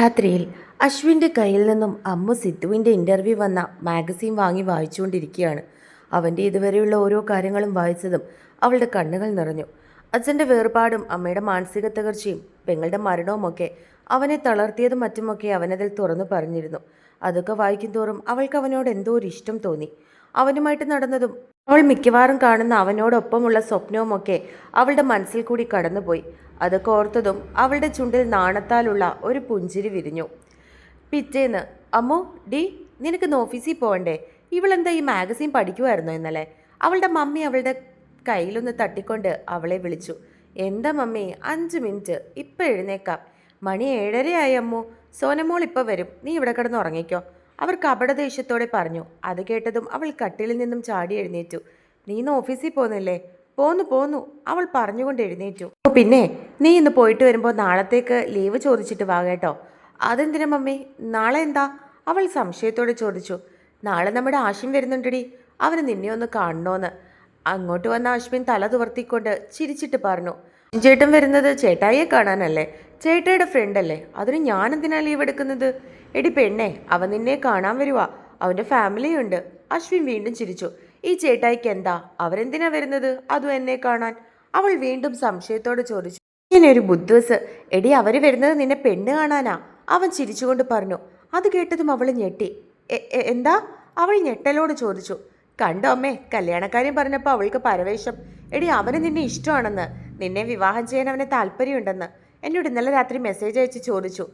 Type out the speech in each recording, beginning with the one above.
രാത്രിയിൽ അശ്വിൻ്റെ കയ്യിൽ നിന്നും അമ്മു സിദ്ധുവിൻ്റെ ഇൻ്റർവ്യൂ വന്ന മാഗസീൻ വാങ്ങി വായിച്ചുകൊണ്ടിരിക്കുകയാണ്. അവൻ്റെ ഇതുവരെയുള്ള ഓരോ കാര്യങ്ങളും വായിച്ചതും അവളുടെ കണ്ണുകൾ നിറഞ്ഞു. അച്ഛൻ്റെ വേർപാടും അമ്മയുടെ മാനസിക തകർച്ചയും പെങ്ങളുടെ മരണവുമൊക്കെ അവനെ തളർത്തിയതും മറ്റുമൊക്കെ അവനതിൽ തുറന്നു പറഞ്ഞിരുന്നു. അതൊക്കെ വായിക്കും തോറും അവൾക്ക് അവനോട് എന്തോ ഒരു ഇഷ്ടം തോന്നി. അവനുമായിട്ട് നടന്നതും അവൾ മിക്കവാറും കാണുന്ന അവനോടൊപ്പമുള്ള സ്വപ്നവുമൊക്കെ അവളുടെ മനസ്സിൽ കൂടി കടന്നുപോയി. അതൊക്കെ ഓർത്തതും അവളുടെ ചുണ്ടിൽ നാണത്താലുള്ള ഒരു പുഞ്ചിരി വിരിഞ്ഞു. പിറ്റേന്ന്, അമ്മു ഡി, നിനക്കിന്ന് ഓഫീസിൽ പോകണ്ടേ? ഇവളെന്താ ഈ മാഗസീൻ പഠിക്കുമായിരുന്നോ ഇന്നലെ? അവളുടെ മമ്മി അവളുടെ കയ്യിലൊന്ന് തട്ടിക്കൊണ്ട് അവളെ വിളിച്ചു. എന്താ മമ്മി, 5 മിനിറ്റ്, ഇപ്പം എഴുന്നേക്കാം. മണി 7:30 അമ്മു. സോനമോൾ ഇപ്പം വരും, നീ ഇവിടെ കിടന്ന് ഉറങ്ങിക്കോ, അവർ കപടദേഷ്യത്തോടെ പറഞ്ഞു. അത് കേട്ടതും അവൾ കട്ടിലിൽ നിന്നും ചാടി എഴുന്നേറ്റു. നീ ഇന്ന് ഓഫീസിൽ പോകുന്നില്ലേ? പോന്നു പോന്നു, അവൾ പറഞ്ഞുകൊണ്ട് എഴുന്നേറ്റു. പിന്നെ നീ ഇന്ന് പോയിട്ട് വരുമ്പോൾ നാളത്തേക്ക് ലീവ് ചോദിച്ചിട്ട് വാ കേട്ടോ. അതെന്തിനാ മമ്മി, നാളെ എന്താ? അവൾ സംശയത്തോടെ ചോദിച്ചു. നാളെ നമ്മുടെ ആശ്വിൻ വരുന്നുണ്ടടി, അവന് നിന്നെ ഒന്ന് കാണണോന്ന്. അങ്ങോട്ട് വന്ന അശ്വിൻ തല തുവർത്തിക്കൊണ്ട് ചിരിച്ചിട്ട് പറഞ്ഞു. ചേട്ടൻ വരുന്നത് ചേട്ടായിയെ കാണാനല്ലേ? ചേട്ടായിയുടെ ഫ്രണ്ടല്ലേ, അതിന് ഞാനെന്തിനാ ലീവ് എടുക്കുന്നത്? എടി പെണ്ണെ, അവൻ നിന്നെ കാണാൻ വരുവാ, അവൻ്റെ ഫാമിലിയുണ്ട്. അശ്വിൻ വീണ്ടും ചിരിച്ചു. ഈ ചേട്ടായിക്ക് എന്താ, അവരെന്തിനാ വരുന്നത്, അതും എന്നെ കാണാൻ? അവൾ വീണ്ടും സംശയത്തോടെ ചോദിച്ചു. ഇങ്ങനെ ഒരു ബുദ്ധിവസ്, എടി അവർ വരുന്നത് നിന്നെ പെണ്ണ് കാണാനാ, അവൻ ചിരിച്ചുകൊണ്ട് പറഞ്ഞു. അത് കേട്ടതും അവൾ ഞെട്ടി. എന്താ? അവൾ ഞെട്ടലോട് ചോദിച്ചു. കണ്ടോ അമ്മേ, കല്യാണക്കാര്യം പറഞ്ഞപ്പോൾ അവൾക്ക് പരവേശം. എടി അവന് നിന്നെ ഇഷ്ടമാണെന്ന്, നിന്നെ വിവാഹം ചെയ്യാൻ അവന് താല്പര്യമുണ്ടെന്ന് എന്നോട് ഇന്നലെ രാത്രി മെസ്സേജ് അയച്ച് ചോദിച്ചു.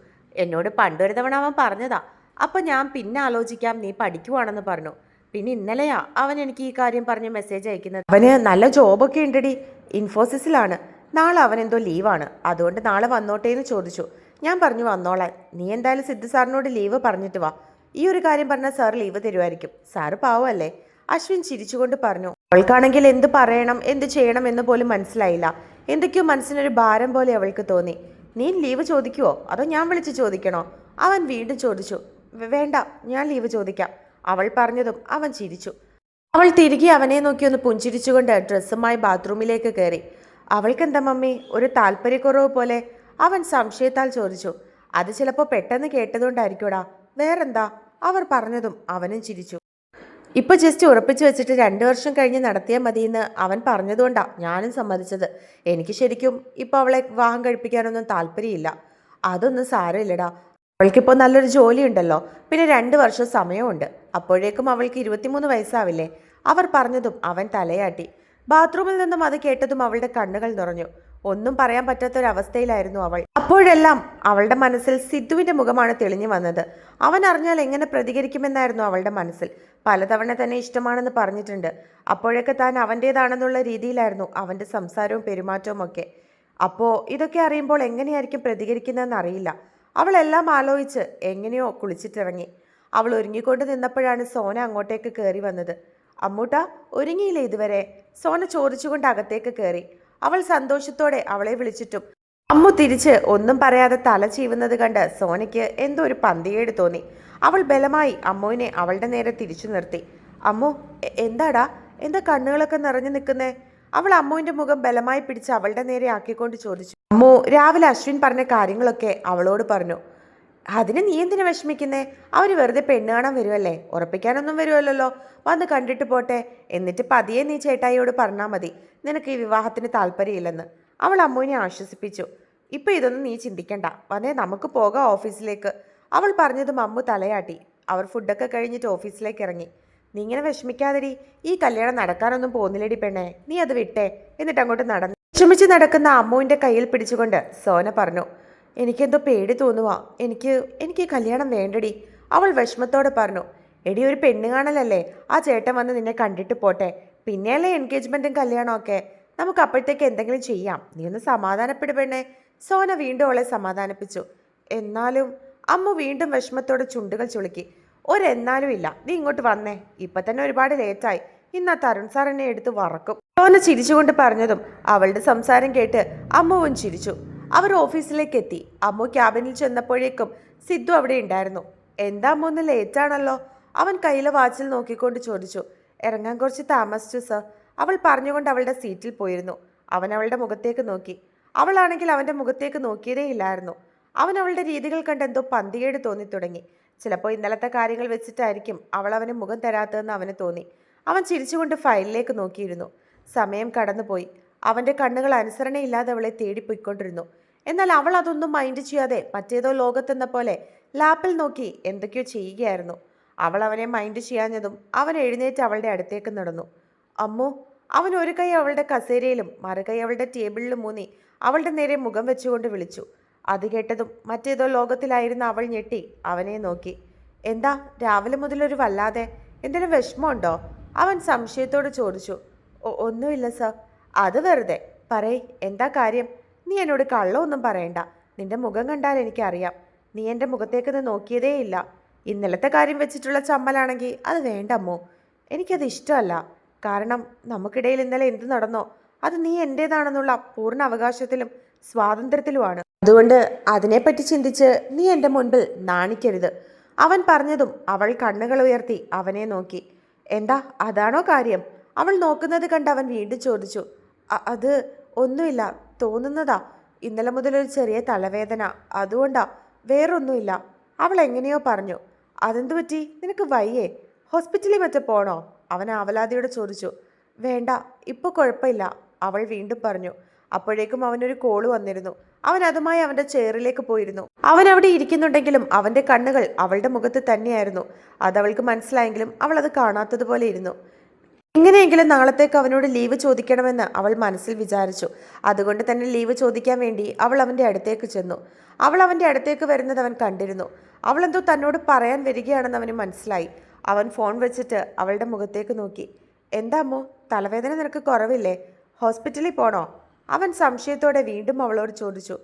എന്നോട് പണ്ടൊരു തവണ അവൻ പറഞ്ഞതാ. അപ്പം ഞാൻ പിന്നെ ആലോചിക്കാം, നീ പഠിക്കുവാണെന്ന് പറഞ്ഞു. പിന്നെ ഇന്നലെയാ അവൻ എനിക്ക് ഈ കാര്യം പറഞ്ഞ് മെസ്സേജ് അയക്കുന്നത്. അവന് നല്ല ജോബൊക്കെ ഉണ്ടടി, ഇൻഫോസിസിലാണ്. നാളെ അവൻ എന്തോ ലീവാണ്, അതുകൊണ്ട് നാളെ വന്നോട്ടേ എന്ന് ചോദിച്ചു. ഞാൻ പറഞ്ഞു വന്നോളാൻ. നീ എന്തായാലും സിദ്ധു സാറിനോട് ലീവ് പറഞ്ഞിട്ട് വാ. ഈ ഒരു കാര്യം പറഞ്ഞാൽ സാർ ലീവ് തരുമായിരിക്കും. സാറ് പാവമല്ലേ? അശ്വിൻ ചിരിച്ചുകൊണ്ട് പറഞ്ഞു. അവൾക്കാണെങ്കിൽ എന്ത് പറയണം എന്ത് ചെയ്യണം എന്ന് പോലും മനസ്സിലായില്ല. എന്തൊക്കെയോ മനസ്സിനൊരു ഭാരം പോലെ അവൾക്ക് തോന്നി. നീ ലീവ് ചോദിക്കുവോ അതോ ഞാൻ വിളിച്ച് ചോദിക്കണോ? അവൻ വീണ്ടും ചോദിച്ചു. വേണ്ട, ഞാൻ ലീവ് ചോദിക്കാം, അവൾ പറഞ്ഞതും അവൻ ചിരിച്ചു. അവൾ തിരികെ അവനെ നോക്കി ഒന്ന് പുഞ്ചിരിച്ചുകൊണ്ട് ഡ്രസ്സുമായി ബാത്റൂമിലേക്ക് കയറി. അവൾക്കെന്താ മമ്മി, ഒരു താല്പര്യക്കുറവ് പോലെ? അവൻ സംശയത്താൽ ചോദിച്ചു. അത് ചിലപ്പോൾ പെട്ടെന്ന് കേട്ടതുകൊണ്ടായിരിക്കൂടാ, വേറെന്താ? അവർ പറഞ്ഞതും അവനും ചിരിച്ചു. ഇപ്പൊ ജസ്റ്റ് ഉറപ്പിച്ചു വെച്ചിട്ട് 2 വർഷം കഴിഞ്ഞ് നടത്തിയാൽ മതിയെന്ന് അവൻ പറഞ്ഞതുകൊണ്ടാ ഞാനും സമ്മതിച്ചത്. എനിക്ക് ശരിക്കും ഇപ്പൊ അവളെ വിവാഹം കഴിപ്പിക്കാനൊന്നും താല്പര്യമില്ല. അതൊന്നും സാരമില്ലടാ, അവൾക്കിപ്പോൾ നല്ലൊരു ജോലി ഉണ്ടല്ലോ, പിന്നെ 2 വർഷം സമയമുണ്ട്. അപ്പോഴേക്കും അവൾക്ക് 23 വയസ്സാവില്ലേ? അവർ പറഞ്ഞതും അവൻ തലയാട്ടി. ബാത്റൂമിൽ നിന്നും അത് കേട്ടതും അവളുടെ കണ്ണുകൾ നിറഞ്ഞു. ഒന്നും പറയാൻ പറ്റാത്തൊരവസ്ഥയിലായിരുന്നു അവൾ. അപ്പോഴെല്ലാം അവളുടെ മനസ്സിൽ സിദ്ധുവിന്റെ മുഖമാണ് തെളിഞ്ഞു വന്നത്. അവൻ അറിഞ്ഞാൽ എങ്ങനെ പ്രതികരിക്കുമെന്നായിരുന്നു അവളുടെ മനസ്സിൽ. പലതവണ തന്നെ ഇഷ്ടമാണെന്ന് പറഞ്ഞിട്ടുണ്ട്. അപ്പോഴൊക്കെ താൻ അവൻ്റേതാണെന്നുള്ള രീതിയിലായിരുന്നു അവൻ്റെ സംസാരവും പെരുമാറ്റവും ഒക്കെ. അപ്പോൾ ഇതൊക്കെ അറിയുമ്പോൾ എങ്ങനെയായിരിക്കും പ്രതികരിക്കുന്നതെന്ന് അറിയില്ല. അവളെല്ലാം ആലോചിച്ച് എങ്ങനെയോ കുളിച്ചിട്ടിറങ്ങി. അവൾ ഒരുങ്ങിക്കൊണ്ട് നിന്നപ്പോഴാണ് സോന അങ്ങോട്ടേക്ക് കയറി വന്നത്. അമ്മൂട്ടാ, ഒരുങ്ങിയില്ലേ ഇതുവരെ? സോന ചോദിച്ചുകൊണ്ട് അകത്തേക്ക് കയറി. അവൾ സന്തോഷത്തോടെ അവളെ വിളിച്ചിട്ടും അമ്മു തിരിച്ച് ഒന്നും പറയാതെ തല ചീവുന്നത് കണ്ട് സോനയ്ക്ക് എന്തോ ഒരു പന്തികേട് തോന്നി. അവൾ ബലമായി അമ്മുവിനെ അവളുടെ നേരെ തിരിച്ചു നിർത്തി. അമ്മു, എന്താടാ, എന്താ കണ്ണുകളൊക്കെ നിറഞ്ഞു നിൽക്കുന്നേ? അവൾ അമ്മുവിന്റെ മുഖം ബലമായി പിടിച്ച് അവളുടെ നേരെ ആക്കിക്കൊണ്ട് ചോദിച്ചു. അമ്മു രാവിലെ അശ്വിൻ പറഞ്ഞ കാര്യങ്ങളൊക്കെ അവളോട് പറഞ്ഞു. അതിന് നീ എന്തിനു വിഷമിക്കുന്നേ? അവര് വെറുതെ പെണ്ണ് കാണാൻ വരുമല്ലേ, ഉറപ്പിക്കാനൊന്നും വരുമല്ലോ. വന്ന് കണ്ടിട്ട് പോട്ടെ, എന്നിട്ട് പതിയെ നീ ചേട്ടായിയോട് പറഞ്ഞാൽ മതി നിനക്ക് ഈ വിവാഹത്തിന് താല്പര്യമില്ലെന്ന്. അവൾ അമ്മുവിനെ ആശ്വസിപ്പിച്ചു. ഇപ്പൊ ഇതൊന്നും നീ ചിന്തിക്കണ്ട, വന്നേ നമുക്ക് പോകാം ഓഫീസിലേക്ക്. അവൾ പറഞ്ഞതും അമ്മു തലയാട്ടി. അവർ ഫുഡൊക്കെ കഴിഞ്ഞിട്ട് ഓഫീസിലേക്ക് ഇറങ്ങി. നീ ഇങ്ങനെ വിഷമിക്കാതെടി, ഈ കല്യാണം നടക്കാനൊന്നും പോകുന്നില്ലടി പെണ്ണേ, നീ അത് വിട്ടേ. എന്നിട്ട് അങ്ങോട്ട് നടന്നു വിഷമിച്ച് നടക്കുന്ന അമ്മുവിന്റെ കയ്യിൽ പിടിച്ചുകൊണ്ട് സോന പറഞ്ഞു. എനിക്കെന്തോ പേടി തോന്നുവാ, എനിക്ക് കല്യാണം വേണ്ടടി. അവൾ വിഷമത്തോടെ പറഞ്ഞു. എടി, ഒരു പെണ്ണ് കാണലല്ലേ, ആ ചേട്ടൻ വന്ന് നിന്നെ കണ്ടിട്ട് പോട്ടെ, പിന്നെയല്ലേ എൻഗേജ്മെൻറ്റും കല്യാണമൊക്കെ. നമുക്ക് അപ്പോഴത്തേക്ക് എന്തെങ്കിലും ചെയ്യാം, നീ ഒന്ന് സമാധാനപ്പെടുപെണ്ണേ. സോന വീണ്ടും അവളെ സമാധാനിപ്പിച്ചു. എന്നാലും അമ്മ വീണ്ടും വിഷമത്തോടെ ചുണ്ടുകൾ ചുളുക്കി. ഒരെന്നാലും ഇല്ല, നീ ഇങ്ങോട്ട് വന്നേ, ഇപ്പം തന്നെ ഒരുപാട് ലേറ്റായി. ഇന്ന് ആ തരുൺ സാർ എന്നെ എടുത്ത് വറക്കും. സോന ചിരിച്ചുകൊണ്ട് പറഞ്ഞതും അവളുടെ സംസാരം കേട്ട് അമ്മുവും ചിരിച്ചു. അവർ ഓഫീസിലേക്ക് എത്തി. അമ്മു ക്യാബിനിൽ ചെന്നപ്പോഴേക്കും സിദ്ധു അവിടെ ഉണ്ടായിരുന്നു. എന്താ അമ്മ ഒന്ന് ലേറ്റാണല്ലോ? അവൻ കയ്യിലെ വാച്ചിൽ നോക്കിക്കൊണ്ട് ചോദിച്ചു. ഇറങ്ങാൻ കുറച്ച് താമസിച്ചു സർ, അവൾ പറഞ്ഞുകൊണ്ട് അവളുടെ സീറ്റിൽ പോയിരുന്നു. അവൻ അവളുടെ മുഖത്തേക്ക് നോക്കി. അവളാണെങ്കിൽ അവൻ്റെ മുഖത്തേക്ക് നോക്കിയതേ ഇല്ലായിരുന്നു. അവൻ അവളുടെ രീതികൾ കണ്ട് എന്തോ പന്തികേട് തോന്നി തുടങ്ങി. ചിലപ്പോൾ ഇന്നലത്തെ കാര്യങ്ങൾ വെച്ചിട്ടായിരിക്കും അവൾ അവന് മുഖം തരാത്തതെന്ന് അവന് തോന്നി. അവൻ ചിരിച്ചുകൊണ്ട് ഫയലിലേക്ക് നോക്കിയിരുന്നു. സമയം കടന്നുപോയി. അവൻ്റെ കണ്ണുകൾ അനുസരണയില്ലാതെ അവളെ തേടിപ്പോയിക്കൊണ്ടിരുന്നു. എന്നാൽ അവൾ അതൊന്നും മൈൻഡ് ചെയ്യാതെ മറ്റേതോ ലോകത്തെന്ന പോലെ ലാപ്പിൽ നോക്കി എന്തൊക്കെയോ ചെയ്യുകയായിരുന്നു. അവൾ അവനെ മൈൻഡ് ചെയ്യാഞ്ഞതും അവൻ എഴുന്നേറ്റ് അവളുടെ അടുത്തേക്ക് നടന്നു. അമ്മോ! അവൻ ഒരു കൈ അവളുടെ കസേരയിലും മറുകൈ അവളുടെ ടേബിളിലും ഊന്നി അവളുടെ നേരെ മുഖം വെച്ചുകൊണ്ട് വിളിച്ചു. അത് കേട്ടതും മറ്റേതോ ലോകത്തിലായിരുന്ന അവൾ ഞെട്ടി അവനെ നോക്കി. എന്താ രാവിലെ മുതലൊരു വല്ലാതെ? എന്തെങ്കിലും വിഷമമുണ്ടോ? അവൻ സംശയത്തോട് ചോദിച്ചു. ഒന്നുമില്ല സർ. അത് വെറുതെ. പറയ്, എന്താ കാര്യം? നീ എന്നോട് കള്ളമൊന്നും പറയണ്ട. നിന്റെ മുഖം കണ്ടാൽ എനിക്കറിയാം. നീ എൻ്റെ മുഖത്തേക്കൊന്ന് നോക്കിയതേയില്ല. ഇന്നലത്തെ കാര്യം വെച്ചിട്ടുള്ള ചമ്മലാണെങ്കിൽ അത് വേണ്ടമ്മോ. എനിക്കത് ഇഷ്ടമല്ല. കാരണം നമുക്കിടയിൽ ഇന്നലെ എന്ത് നടന്നോ അത് നീ എൻ്റേതാണെന്നുള്ള പൂർണ്ണ അവകാശത്തിലും സ്വാതന്ത്ര്യത്തിലുമാണ്. അതുകൊണ്ട് അതിനെപ്പറ്റി ചിന്തിച്ച് നീ എൻ്റെ മുൻപിൽ നാണിക്കരുത്. അവൻ പറഞ്ഞതും അവൾ കണ്ണുകൾ ഉയർത്തി അവനെ നോക്കി. എന്താ, അതാണോ കാര്യം? അവൾ നോക്കുന്നത് കണ്ട് അവൻ വീണ്ടും ചോദിച്ചു. അത് ഒന്നുമില്ല, തോന്നുന്നതാ. ഇന്നലെ മുതലൊരു ചെറിയ തലവേദന, അതുകൊണ്ടാ, വേറൊന്നുമില്ല. അവൾ എങ്ങനെയോ പറഞ്ഞു. അതെന്തു പറ്റി? നിനക്ക് വയ്യേ? ഹോസ്പിറ്റലിൽ മറ്റോ പോണോ? അവൻ ആവലാതിയോടെ ചോദിച്ചു. വേണ്ട, ഇപ്പോൾ കുഴപ്പമില്ല, അവൾ വീണ്ടും പറഞ്ഞു. അപ്പോഴേക്കും അവനൊരു കോള് വന്നിരുന്നു. അവൻ അതുമായി അവൻ്റെ ചെയറിലേക്ക് പോയിരുന്നു. അവൻ അവിടെ ഇരിക്കുന്നുണ്ടെങ്കിലും അവൻ്റെ കണ്ണുകൾ അവളുടെ മുഖത്ത് തന്നെയായിരുന്നു. അതവൾക്ക് മനസ്സിലായെങ്കിലും അവൾ അത് കാണാത്തതുപോലെ ഇരുന്നു. എങ്ങനെയെങ്കിലും നാളത്തേക്ക് അവനോട് ലീവ് ചോദിക്കണമെന്ന് അവൾ മനസ്സിൽ വിചാരിച്ചു. അതുകൊണ്ട് തന്നെ ലീവ് ചോദിക്കാൻ വേണ്ടി അവൾ അവൻ്റെ അടുത്തേക്ക് ചെന്നു. അവൾ അവൻ്റെ അടുത്തേക്ക് വരുന്നത് അവൻ കണ്ടിരുന്നു. അവളെന്തോ തന്നോട് പറയാൻ വരികയാണെന്ന് അവന് മനസ്സിലായി. അവൻ ഫോൺ വെച്ചിട്ട് അവളുടെ മുഖത്തേക്ക് നോക്കി. എന്താ അമ്മോ, തലവേദന നിനക്ക് കുറവില്ലേ? ഹോസ്പിറ്റലിൽ പോണോ? അവൻ സംശയത്തോടെ വീണ്ടും അവളോട് ചോദിച്ചു.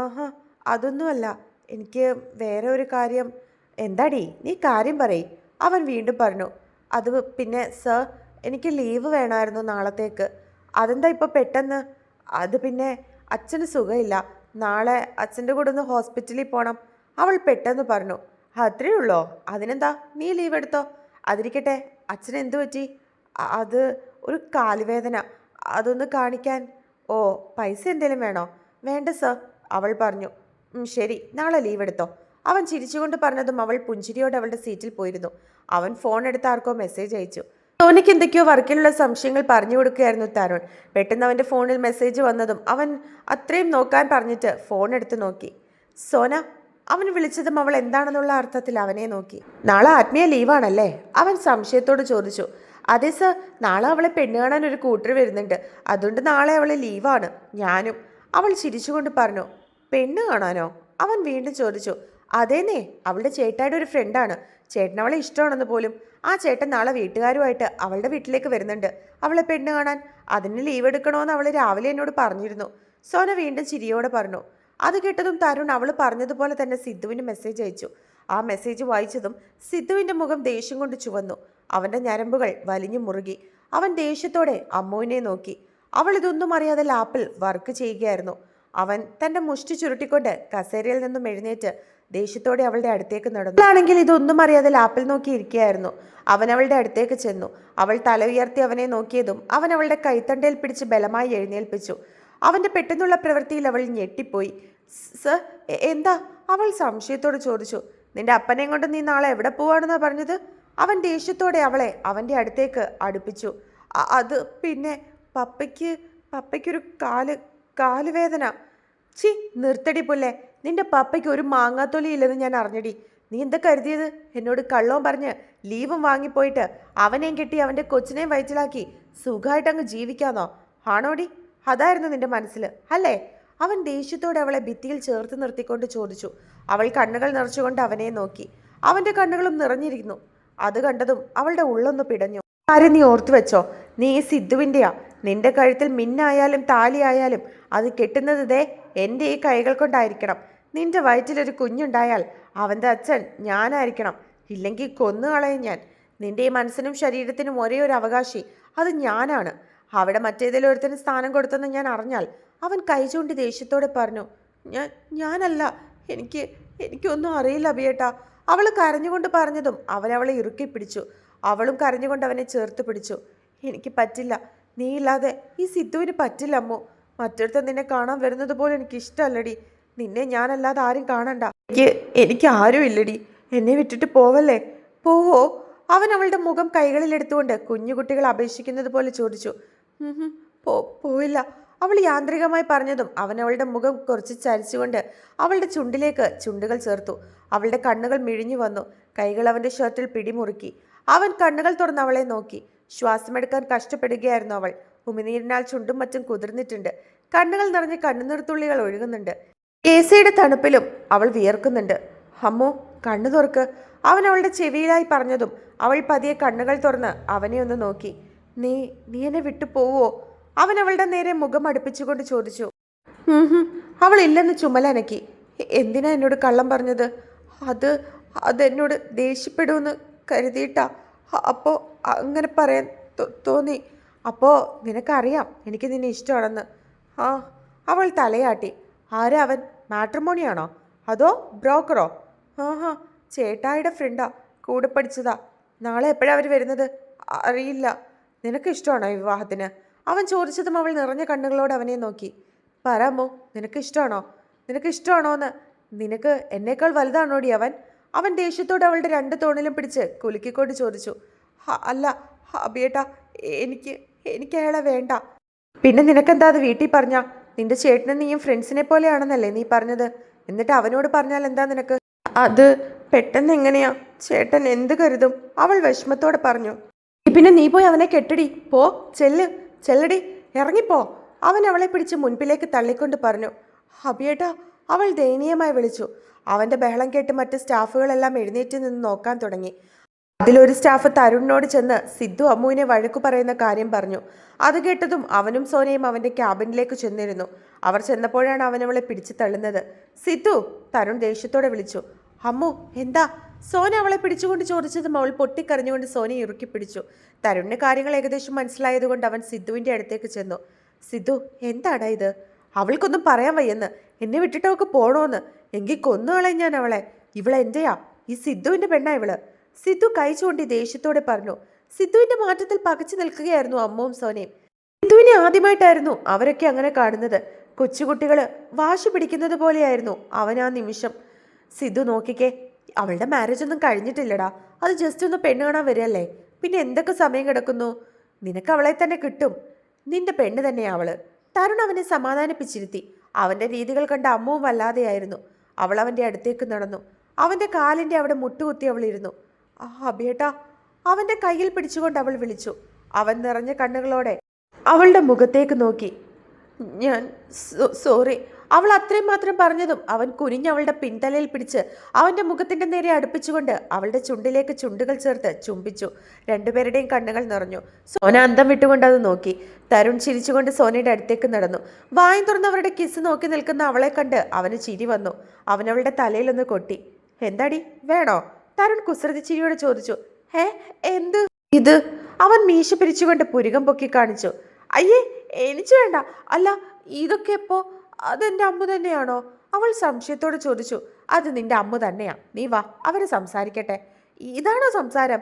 ആഹാ, അതൊന്നുമല്ല. എനിക്ക് വേറെ ഒരു കാര്യം. എന്താടി, നീ കാര്യം പറയ്. അവൻ വീണ്ടും പറഞ്ഞു. അത് പിന്നെ സർ, എനിക്ക് ലീവ് വേണമായിരുന്നു നാളത്തേക്ക്. അതെന്താ ഇപ്പോൾ പെട്ടെന്ന്? അത് പിന്നെ അച്ഛന് സുഖമില്ല. നാളെ അച്ഛൻ്റെ കൂടെ ഒന്ന് ഹോസ്പിറ്റലിൽ പോകണം. അവൾ പെട്ടെന്ന് പറഞ്ഞു. അത്രേ ഉള്ളോ? അതിനെന്താ, നീ ലീവ് എടുത്തോ. അതിരിക്കട്ടെ, അച്ഛന് എന്തു പറ്റി? അത് ഒരു കാലുവേദന, അതൊന്ന് കാണിക്കാൻ. ഓ, പൈസ എന്തെങ്കിലും വേണോ? വേണ്ട സർ, അവൾ പറഞ്ഞു. ശരി, നാളെ ലീവ് എടുത്തോ. അവൻ ചിരിച്ചുകൊണ്ട് പറഞ്ഞതും അവൾ പുഞ്ചിരിയോടെ അവളുടെ സീറ്റിൽ പോയിരുന്നു. അവൻ ഫോൺ എടുത്ത് ആർക്കോ മെസ്സേജ് അയച്ചു. സോനയ്ക്ക് എന്തൊക്കെയോ വർക്കിലുള്ള സംശയങ്ങൾ പറഞ്ഞു കൊടുക്കുകയായിരുന്നു തരുൺ. പെട്ടെന്ന് അവൻ്റെ ഫോണിൽ മെസ്സേജ് വന്നതും അവൻ അത്രയും നോക്കാൻ പറഞ്ഞിട്ട് ഫോൺ എടുത്ത് നോക്കി. സോന, അവൻ വിളിച്ചതും അവൾ എന്താണെന്നുള്ള അർത്ഥത്തിൽ അവനെ നോക്കി. നാളെ ആത്മീയ ലീവാണല്ലേ? അവൻ സംശയത്തോട് ചോദിച്ചു. അതെ സർ, നാളെ അവളെ പെണ്ണ് കാണാൻ ഒരു കൂട്ടർ വരുന്നുണ്ട്. അതുകൊണ്ട് നാളെ അവളെ ലീവാണ്. ഞാനും. അവൾ ചിരിച്ചുകൊണ്ട് പറഞ്ഞു. പെണ്ണ് കാണാനോ? അവൻ വീണ്ടും ചോദിച്ചു. അതേന്നേ, അവളുടെ ചേട്ടായുടെ ഒരു ഫ്രണ്ടാണ്. ചേട്ടനവളെ ഇഷ്ടമാണെന്ന് പോലും. ആ ചേട്ടൻ നാളെ വീട്ടുകാരുമായിട്ട് അവളുടെ വീട്ടിലേക്ക് വരുന്നുണ്ട് അവളെ പെണ്ണ് കാണാൻ. അതിന് ലീവ് എടുക്കണമെന്ന് അവൾ രാവിലെ എന്നോട് പറഞ്ഞിരുന്നു. സോന വീണ്ടും ചിരിയോടെ പറഞ്ഞു. അത് കേട്ടതും തരുൺ അവൾ പറഞ്ഞതുപോലെ തന്നെ സിദ്ധുവിന് മെസ്സേജ് അയച്ചു. ആ മെസ്സേജ് വായിച്ചതും സിദ്ധുവിൻ്റെ മുഖം ദേഷ്യം കൊണ്ട് ചുവന്നു. അവൻ്റെ ഞരമ്പുകൾ വലിഞ്ഞു മുറുകി. അവൻ ദേഷ്യത്തോടെ അമ്മുവിനെ നോക്കി. അവൾ ഇതൊന്നും അറിയാതെ ലാപ്പിൽ വർക്ക് ചെയ്യുകയായിരുന്നു. അവൻ തൻ്റെ മുഷ്ടി ചുരുട്ടിക്കൊണ്ട് കസേരയിൽ നിന്നും എഴുന്നേറ്റ് ദേഷ്യത്തോടെ അവളുടെ അടുത്തേക്ക് നടന്നു. അവളാണെങ്കിൽ ഇതൊന്നും അറിയാതെ ലാപ്പിൽ നോക്കി ഇരിക്കുകയായിരുന്നു. അവൻ അവളുടെ അടുത്തേക്ക് ചെന്നു. അവൾ തല ഉയർത്തി അവനെ നോക്കിയതും അവൻ അവളുടെ കൈത്തണ്ടയിൽ പിടിച്ച് ബലമായി എഴുന്നേൽപ്പിച്ചു. അവൻ്റെ പെട്ടെന്നുള്ള പ്രവൃത്തിയിൽ അവൾ ഞെട്ടിപ്പോയി. സർ, എന്താ? അവൾ സംശയത്തോട് ചോദിച്ചു. നിന്റെ അപ്പനെയും കൊണ്ട് നീ നാളെ എവിടെ പോവാണെന്നാ പറഞ്ഞത്? അവൻ ദേഷ്യത്തോടെ അവളെ അവൻ്റെ അടുത്തേക്ക് അടുപ്പിച്ചു. അത് പിന്നെ പപ്പയ്ക്കൊരു കാലുവേദന. ചി, നിർത്തടി പുല്ലേ. നിന്റെ പപ്പയ്ക്ക് ഒരു മാങ്ങാത്തൊലി ഇല്ലെന്ന് ഞാൻ അറിഞ്ഞടി. നീ എന്താ കരുതിയത്? എന്നോട് കള്ളവും പറഞ്ഞ് ലീവും വാങ്ങിപ്പോയിട്ട് അവനെയും കെട്ടി അവൻ്റെ കൊച്ചിനെയും വയറ്റിലാക്കി സുഖമായിട്ടങ്ങ് ജീവിക്കാന്നോ? ആണോടി? അതായിരുന്നു നിന്റെ മനസ്സിൽ അല്ലേ? അവൻ ദേഷ്യത്തോടെ അവളെ ഭിത്തിയിൽ ചേർത്ത് നിർത്തിക്കൊണ്ട് ചോദിച്ചു. അവൾ കണ്ണുകൾ നിറച്ചുകൊണ്ട് അവനെ നോക്കി. അവൻ്റെ കണ്ണുകളും നിറഞ്ഞിരിക്കുന്നു. അത് കണ്ടതും അവളുടെ ഉള്ളൊന്ന് പിടഞ്ഞു. കാര്യം നീ ഓർത്തു വെച്ചോ, നീ ഈ സിദ്ധുവിൻ്റെയാ. നിന്റെ കഴുത്തിൽ മിന്നായാലും താലിയായാലും അത് കെട്ടുന്നത് ദേ എൻ്റെ ഈ കൈകൾ കൊണ്ടായിരിക്കണം. നിന്റെ വയറ്റിലൊരു കുഞ്ഞുണ്ടായാൽ അവൻ്റെ അച്ഛൻ ഞാനായിരിക്കണം. ഇല്ലെങ്കിൽ കൊന്നുകളയും ഞാൻ. നിന്റെ ഈ മനസ്സിനും ശരീരത്തിനും ഒരേ ഒരു അവകാശി അത് ഞാനാണ്. അവിടെ മറ്റേതെങ്കിലും ഒരുത്തിന് സ്ഥാനം കൊടുത്തെന്ന് ഞാൻ അറിഞ്ഞാൽ. അവൻ കൈ ചൂണ്ടി ദേഷ്യത്തോടെ പറഞ്ഞു. ഞാനല്ല, എനിക്കൊന്നും അറിയില്ല അഭിയേട്ടാ. അവൾ കരഞ്ഞുകൊണ്ട് പറഞ്ഞതും അവളെ ഇറുക്കി പിടിച്ചു. അവളും കരഞ്ഞുകൊണ്ട് അവനെ ചേർത്ത് പിടിച്ചു. എനിക്ക് പറ്റില്ല, നീ ഇല്ലാതെ ഈ സിദ്ധുവിന് പറ്റില്ല അമ്മോ. മറ്റൊരുത്തൻ നിന്നെ കാണാൻ വരുന്നത് പോലും എനിക്ക് ഇഷ്ടമല്ലടി. നിന്നെ ഞാനല്ലാതെ ആരും കാണണ്ട. എനിക്ക് ആരും ഇല്ലടി. എന്നെ വിട്ടിട്ട് പോവല്ലേ. പോവോ? അവൻ അവളുടെ മുഖം കൈകളിലെടുത്തുകൊണ്ട് കുഞ്ഞുകുട്ടികൾ അപേക്ഷിക്കുന്നത് പോലെ ചോദിച്ചു. പോയില്ല. അവൾ യാന്ത്രികമായി പറഞ്ഞതും അവൻ അവളുടെ മുഖം കുറച്ച് ചരിച്ചുകൊണ്ട് അവളുടെ ചുണ്ടിലേക്ക് ചുണ്ടുകൾ ചേർത്തു. അവളുടെ കണ്ണുകൾ മിഴിഞ്ഞു വന്നു. കൈകൾ അവൻ്റെ ഷർട്ടിൽ പിടിമുറുക്കി. അവൻ കണ്ണുകൾ തുറന്ന് അവളെ നോക്കി. ശ്വാസമെടുക്കാൻ കഷ്ടപ്പെടുകയായിരുന്നു അവൾ. ഉമിനീരിനാൽ ചുണ്ടും മറ്റും കുതിർന്നിട്ടുണ്ട്. കണ്ണുകൾ നിറഞ്ഞ് കണ്ണുനീർത്തുള്ളികൾ ഒഴുകുന്നുണ്ട്. എസിയുടെ തണുപ്പിലും അവൾ വിയർക്കുന്നുണ്ട്. അമ്മോ, കണ്ണു തുറക്ക്. അവൻ അവളുടെ ചെവിയിലായി പറഞ്ഞതും അവൾ പതിയെ കണ്ണുകൾ തുറന്ന് അവനെ ഒന്ന് നോക്കി. നീ നീ എന്നെ വിട്ടു പോവോ? അവൻ അവളുടെ നേരെ മുഖം അടുപ്പിച്ചുകൊണ്ട് ചോദിച്ചു. അവൾ ഇല്ലെന്ന് ചുമലനക്കി. എന്തിനാ എന്നോട് കള്ളം പറഞ്ഞത്? അതെന്നോട് ദേഷ്യപ്പെടുമെന്ന് കരുതിയിട്ടാ. അപ്പോൾ അങ്ങനെ പറയാൻ തോന്നി. അപ്പോൾ നിനക്കറിയാം എനിക്ക് നിന്നെ ഇഷ്ടമാണെന്ന്. ആ, അവൾ തലയാട്ടി. ആരാ അവൻ? മാട്രിമോണിയാണോ അതോ ബ്രോക്കറോ? ചേട്ടായിയുടെ ഫ്രണ്ടാ, കൂടെ പഠിച്ചതാ. നാളെ എപ്പോഴാണ് അവർ വരുന്നത്? അറിയില്ല. നിനക്ക് ഇഷ്ടമാണോ ഈ വിവാഹത്തിന്? അവൻ ചോദിച്ചതും അവൾ നിറഞ്ഞ കണ്ണുകളോട് അവനെ നോക്കി. പറയാമോ, നിനക്ക് ഇഷ്ടമാണോന്ന്? നിനക്ക് എന്നേക്കാൾ വലുതാണോടി അവൻ? അവൻ ദേഷ്യത്തോടെ അവളുടെ രണ്ട് തോണിലും പിടിച്ച് കുലുക്കിക്കൊണ്ട് ചോദിച്ചു. അല്ല അബിയേട്ടാ, എനിക്ക് അയാളെ വേണ്ട. പിന്നെ നിനക്കെന്താ അത് വീട്ടിൽ പറഞ്ഞ? നിന്റെ ചേട്ടനും നീയും ഫ്രണ്ട്സിനെ പോലെയാണെന്നല്ലേ നീ പറഞ്ഞത്? എന്നിട്ട് അവനോട് പറഞ്ഞാൽ എന്താ നിനക്ക്? അത് പെട്ടെന്ന് എങ്ങനെയാ? ചേട്ടൻ എന്ത് കരുതും? അവൾ വിഷമത്തോടെ പറഞ്ഞു. പിന്നെ നീ പോയി അവനെ കെട്ടടി. ചെല്ലടി, ഇറങ്ങിപ്പോ. അവൻ അവളെ പിടിച്ച് മുൻപിലേക്ക് തള്ളിക്കൊണ്ട് പറഞ്ഞു. അബിയേട്ടാ, അവൾ ദയനീയമായി വിളിച്ചു. അവൻ്റെ ബഹളം കേട്ട് മറ്റ് സ്റ്റാഫുകളെല്ലാം എഴുന്നേറ്റ് നിന്ന് നോക്കാൻ തുടങ്ങി. അതിലൊരു സ്റ്റാഫ് തരുണിനോട് ചെന്ന് സിദ്ധു അമ്മുവിനെ വഴക്കു പറയുന്ന കാര്യം പറഞ്ഞു. അത് കേട്ടതും അവനും സോനയും അവൻ്റെ ക്യാബിനിലേക്ക് ചെന്നിരുന്നു. അവർ ചെന്നപ്പോഴാണ് അവനവളെ പിടിച്ചു തള്ളുന്നത്. സിദ്ധു, തരുൺ ദേഷ്യത്തോടെ വിളിച്ചു. അമ്മു, എന്താ? സോന അവളെ പിടിച്ചുകൊണ്ട് ചോദിച്ചതും അവൾ പൊട്ടിക്കരഞ്ഞുകൊണ്ട് സോനയെ ഇറുക്കി പിടിച്ചു. തരുണിന് കാര്യങ്ങൾ ഏകദേശം മനസ്സിലായതുകൊണ്ട് അവൻ സിദ്ധുവിൻ്റെ അടുത്തേക്ക് ചെന്നു. സിദ്ധു, എന്താടാ ഇത്? അവൾക്കൊന്നും പറയാൻ വയ്യെന്ന്. എന്നെ വിട്ടിട്ട് അവൾക്ക് പോണോന്ന്. എങ്കിൽ കൊന്നുകളയും ഞാൻ അവളെ. ഇവളെന്റെയാ. ഈ സിദ്ധുവിൻ്റെ പെണ്ണാ ഇവള്. സിദ്ധു കൈ ചൂണ്ടി ദേഷ്യത്തോടെ പറഞ്ഞു. സിദ്ധുവിന്റെ മാറ്റത്തിൽ പകച്ചു നിൽക്കുകയായിരുന്നു അമ്മുവും സോനയും. സിദ്ധുവിനെ ആദ്യമായിട്ടായിരുന്നു അവരൊക്കെ അങ്ങനെ കാണുന്നത്. കൊച്ചുകുട്ടികള് വാശി പിടിക്കുന്നത് പോലെയായിരുന്നു അവൻ ആ നിമിഷം. സിദ്ധു, നോക്കിക്കേ, അവളുടെ മാരേജ് ഒന്നും കഴിഞ്ഞിട്ടില്ലടാ. അത് ജസ്റ്റ് ഒന്ന് പെണ്ണ് കാണാൻ വരികയല്ലേ. പിന്നെ എന്തൊക്കെ സമയം കിടക്കുന്നു? നിനക്ക് അവളെ തന്നെ കിട്ടും. നിന്റെ പെണ്ണ് തന്നെയാ അവള്. തരുൺ അവനെ സമാധാനിപ്പിച്ചിരുത്തി. അവന്റെ രീതികൾ കണ്ട അമ്മുവും വല്ലാതെയായിരുന്നു. അവൾ അവന്റെ അടുത്തേക്ക് നടന്നു. അവന്റെ കാലിന്റെ അവിടെ മുട്ടുകുത്തി അവൾ ഇരുന്നു. അബിയേട്ടാ, അവന്റെ കയ്യിൽ പിടിച്ചുകൊണ്ട് അവൾ വിളിച്ചു. അവൻ നിറഞ്ഞ കണ്ണുകളോടെ അവളുടെ മുഖത്തേക്ക് നോക്കി. ഞാൻ സോറി. അവൾ അത്രയും മാത്രം പറഞ്ഞതും അവൻ കുനിഞ്ഞവളുടെ പിൻതലയിൽ പിടിച്ച് അവന്റെ മുഖത്തിന്റെ നേരെ അടുപ്പിച്ചുകൊണ്ട് അവളുടെ ചുണ്ടിലേക്ക് ചുണ്ടുകൾ ചേർത്ത് ചുംബിച്ചു. രണ്ടുപേരുടെയും കണ്ണുകൾ നിറഞ്ഞു. സോന അന്തം വിട്ടുകൊണ്ട് അത് നോക്കി. തരുൺ ചിരിച്ചുകൊണ്ട് സോനയുടെ അടുത്തേക്ക് നടന്നു. വായും തുറന്ന് അവരുടെ കിസ് നോക്കി നിൽക്കുന്ന അവളെ കണ്ട് അവന് ചിരി വന്നു. അവനവളുടെ തലയിലൊന്ന് കൊട്ടി. എന്താടി, വേണോ? തരുൺ കുസൃതി ചിരിയോടെ ചോദിച്ചു. എന്ത് ഇത്? അവൻ മീശ പിരിച്ചുകൊണ്ട് പുരികം പൊക്കി കാണിച്ചു. അയ്യേ, എനിക്ക് വേണ്ട. അല്ല, ഇതൊക്കെ എപ്പോ? അതെന്റെ അമ്മ തന്നെയാണോ? അവൾ സംശയത്തോടെ ചോദിച്ചു. അത് നിന്റെ അമ്മ തന്നെയാ. നീ വാ, അവര് സംസാരിക്കട്ടെ. ഇതാണോ സംസാരം?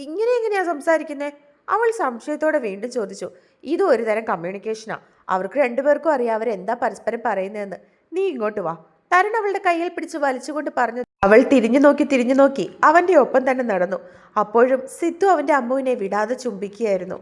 എങ്ങനെയാ സംസാരിക്കുന്നേ? അവൾ സംശയത്തോടെ വീണ്ടും ചോദിച്ചു. ഇതും ഒരു തരം കമ്മ്യൂണിക്കേഷനാ. അവർക്ക് രണ്ടുപേർക്കും അറിയാം അവരെന്താ പരസ്പരം പറയുന്നതെന്ന്. നീ ഇങ്ങോട്ട് വാ. തരുൺ അവളുടെ കയ്യിൽ പിടിച്ച് വലിച്ചുകൊണ്ട് പറഞ്ഞു. അവൾ തിരിഞ്ഞു നോക്കി അവന്റെ ഒപ്പം തന്നെ നടന്നു. അപ്പോഴും സിദ്ധു അവന്റെ അമ്മുവിനെ വിടാതെ ചുംബിക്കുകയായിരുന്നു.